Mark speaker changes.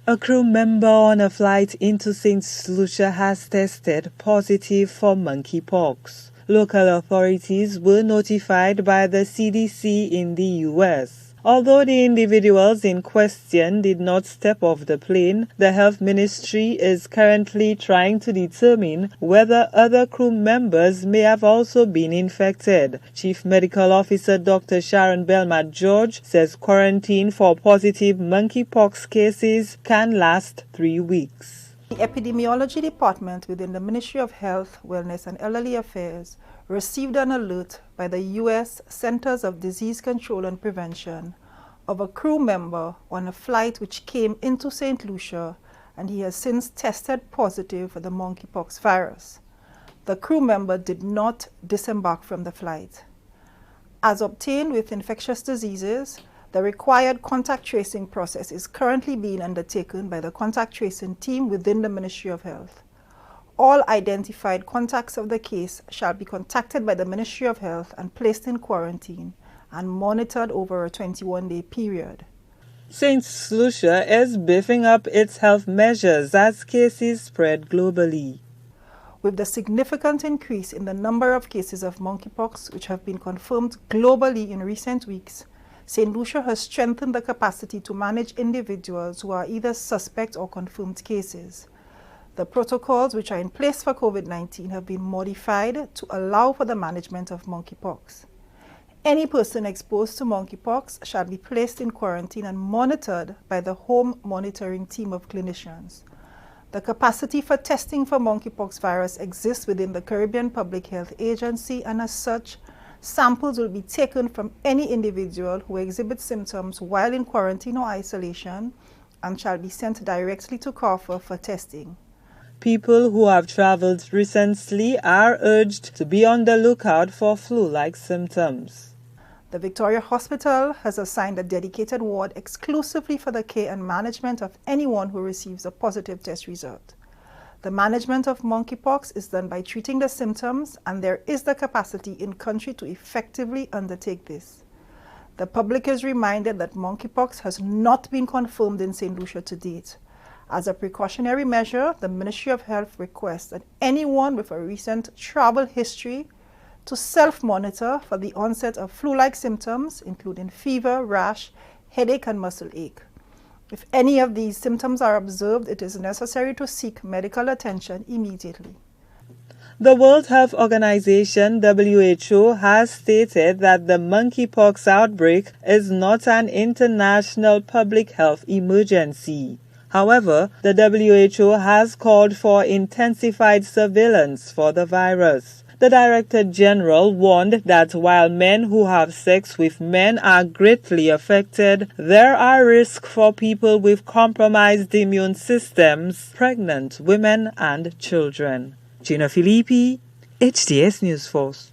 Speaker 1: A crew member on a flight into Saint Lucia has tested positive for monkeypox. Local authorities were notified by the CDC in the U.S. Although the individuals in question did not step off the plane, the Health Ministry is currently trying to determine whether other crew members may have also been infected. Chief Medical Officer Dr. Sharon Belmont-George says quarantine for positive monkeypox cases can last 3 weeks.
Speaker 2: The Epidemiology Department within the Ministry of Health, Wellness and Elderly Affairs received an alert by the U.S. Centers of Disease Control and Prevention of a crew member on a flight which came into Saint Lucia, and he has since tested positive for the monkeypox virus. The crew member did not disembark from the flight. As obtained with infectious diseases, the required contact tracing process is currently being undertaken by the contact tracing team within the Ministry of Health. All identified contacts of the case shall be contacted by the Ministry of Health and placed in quarantine and monitored over a 21-day period.
Speaker 1: Saint Lucia is beefing up its health measures as cases spread globally.
Speaker 2: With the significant increase in the number of cases of monkeypox which have been confirmed globally in recent weeks, Saint Lucia has strengthened the capacity to manage individuals who are either suspect or confirmed cases. The protocols which are in place for COVID-19 have been modified to allow for the management of monkeypox. Any person exposed to monkeypox shall be placed in quarantine and monitored by the home monitoring team of clinicians. The capacity for testing for monkeypox virus exists within the Caribbean Public Health Agency, and as such, samples will be taken from any individual who exhibits symptoms while in quarantine or isolation and shall be sent directly to CARFA for testing.
Speaker 1: People who have traveled recently are urged to be on the lookout for flu-like symptoms.
Speaker 2: The Victoria Hospital has assigned a dedicated ward exclusively for the care and management of anyone who receives a positive test result. The management of monkeypox is done by treating the symptoms, and there is the capacity in country to effectively undertake this. The public is reminded that monkeypox has not been confirmed in Saint Lucia to date. As a precautionary measure, the Ministry of Health requests that anyone with a recent travel history to self-monitor for the onset of flu-like symptoms, including fever, rash, headache, and muscle ache. If any of these symptoms are observed, it is necessary to seek medical attention immediately.
Speaker 1: The World Health Organization, WHO, has stated that the monkeypox outbreak is not an international public health emergency. However, the WHO has called for intensified surveillance for the virus. The Director General warned that while men who have sex with men are greatly affected, there are risks for people with compromised immune systems, pregnant women and children. Gina Filippi, HDS News Force.